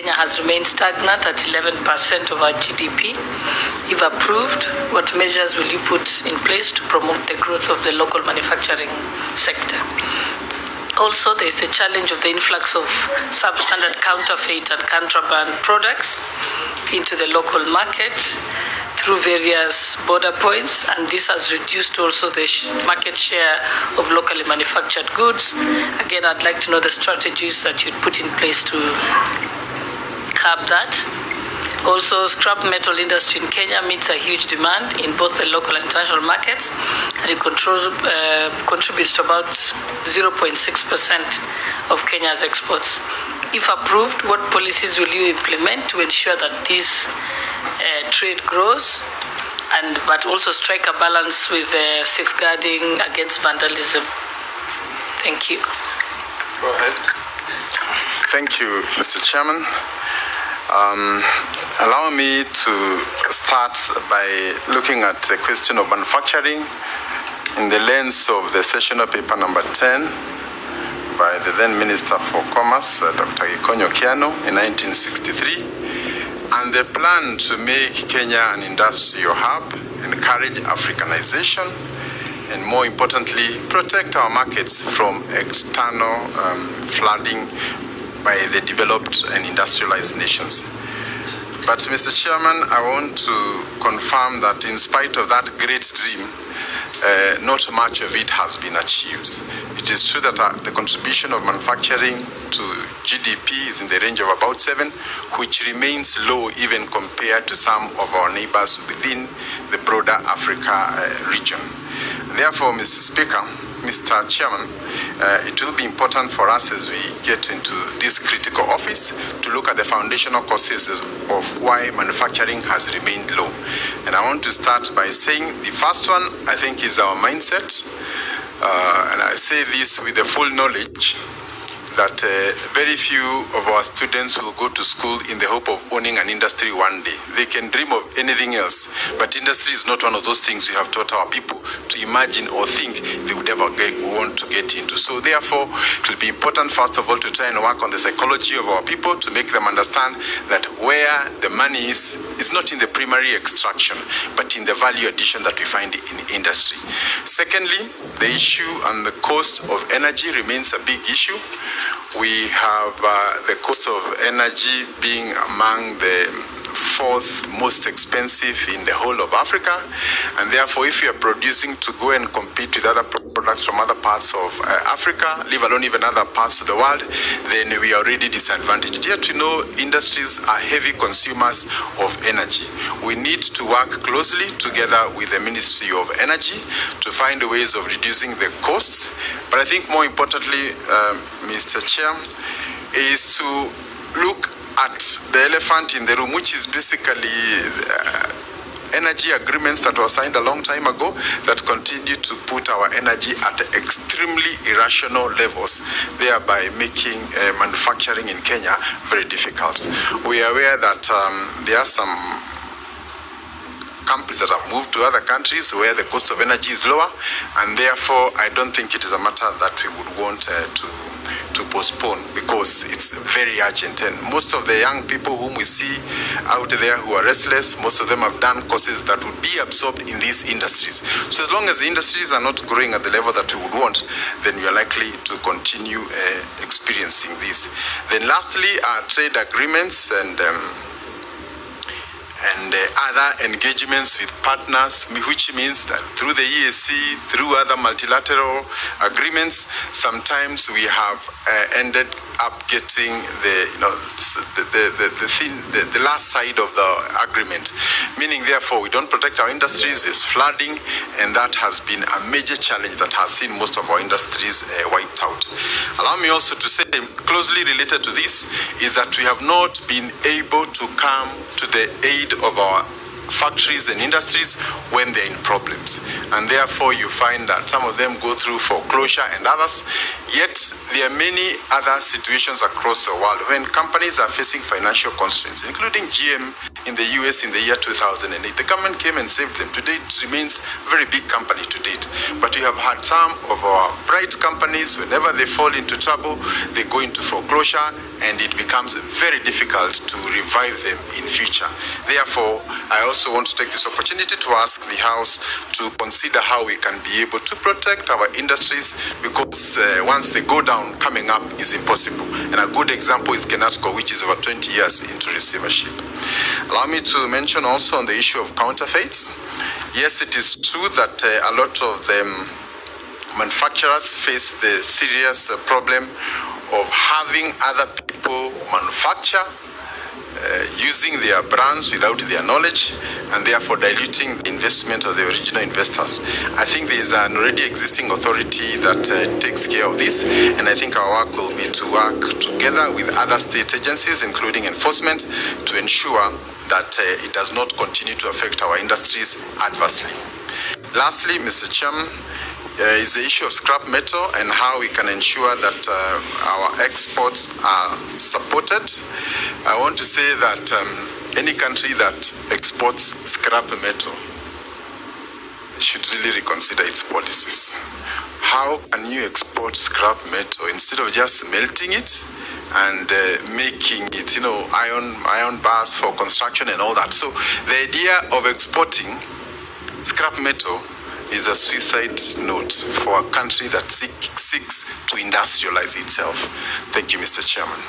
Kenya has remained stagnant at 11% of our GDP. If approved, what measures will you put in place to promote the growth of the local manufacturing sector? Also, there is the challenge of the influx of substandard, counterfeit and contraband products into the local market through various border points, and this has reduced also the market share of locally manufactured goods. Again, I'd like to know the strategies that you'd put in place to curb that. Also, scrap metal industry in Kenya meets a huge demand in both the local and international markets, and it contributes to about 0.6% of Kenya's exports. If approved, what policies will you implement to ensure that this trade grows, but also strike a balance with safeguarding against vandalism? Thank you. Go ahead. Thank you, Mr. Chairman. Allow me to start by looking at the question of manufacturing in the lens of the sessional paper number 10 by the then Minister for Commerce, Dr. Gikonyo Kiano, in 1963, and the plan to make Kenya an industrial hub, encourage Africanization, and more importantly, protect our markets from external flooding by the developed and industrialized nations. But Mr. Chairman, I want to confirm that in spite of that great dream, not much of it has been achieved. It is true that the contribution of manufacturing to GDP is in the range of about 7, which remains low even compared to some of our neighbors within the broader Africa region. Therefore, Mr. Speaker, Mr. Chairman, it will be important for us as we get into this critical office to look at the foundational causes of why manufacturing has remained low. And I want to start by saying the first one, I think, is our mindset. And I say this with the full knowledge that very few of our students will go to school in the hope of owning an industry one day. They can dream of anything else, but industry is not one of those things we have taught our people to imagine or think they would ever want to get into. So therefore, it will be important, first of all, to try and work on the psychology of our people to make them understand that where the money is not in the primary extraction, but in the value addition that we find in industry. Secondly, the issue and the cost of energy remains a big issue. We have the cost of energy being among the 4th most expensive in the whole of Africa, and therefore if you are producing to go and compete with other products from other parts of Africa, leave alone even other parts of the world, then we are already disadvantaged. Yet you know, industries are heavy consumers of energy. We need to work closely together with the Ministry of Energy to find ways of reducing the costs. But I think more importantly, Mr. Chair, is to look at the elephant in the room, which is basically energy agreements that were signed a long time ago that continue to put our energy at extremely irrational levels, thereby making manufacturing in Kenya very difficult. We are aware that there are some companies that have moved to other countries where the cost of energy is lower, and therefore I don't think it is a matter that we would want to postpone, because it's very urgent. And most of the young people whom we see out there who are restless, most of them have done courses that would be absorbed in these industries. So as long as the industries are not growing at the level that we would want, then we are likely to continue experiencing this. Then lastly, our trade agreements and other engagements with partners, which means that through the EAC, through other multilateral agreements, sometimes we have ended up getting the last side of the agreement, meaning therefore we don't protect our industries. There's flooding, and that has been a major challenge that has seen most of our industries wiped out. Allow me also to say, closely related to this, is that we have not been able to come to the aid of our factories and industries when they're in problems, and therefore you find that some of them go through foreclosure and others. Yet there are many other situations across the world when companies are facing financial constraints, including GM in the US in the year 2008. The government came and saved them. Today it remains a very big company to date, but we have had some of our bright companies, whenever they fall into trouble, they go into foreclosure, and it becomes very difficult to revive them in future. Therefore, I also want to take this opportunity to ask the House to consider how we can be able to protect our industries, because once they go down, coming up is impossible. And a good example is Kenatco, which is over 20 years into receivership. Allow me to mention also on the issue of counterfeits. Yes, it is true that a lot of them manufacturers face the serious problem of having other people manufacture using their brands without their knowledge, and therefore diluting the investment of the original investors. I think there is an already existing authority that takes care of this, and I think our work will be to work together with other state agencies, including enforcement, to ensure that it does not continue to affect our industries adversely. Lastly, Mr. Chairman, is the issue of scrap metal and how we can ensure that our exports are supported. I want to say that any country that exports scrap metal should really reconsider its policies. How can you export scrap metal instead of just melting it and making it, iron bars for construction and all that? So the idea of exporting scrap metal is a suicide note for a country that seeks to industrialize itself. Thank you, Mr. Chairman.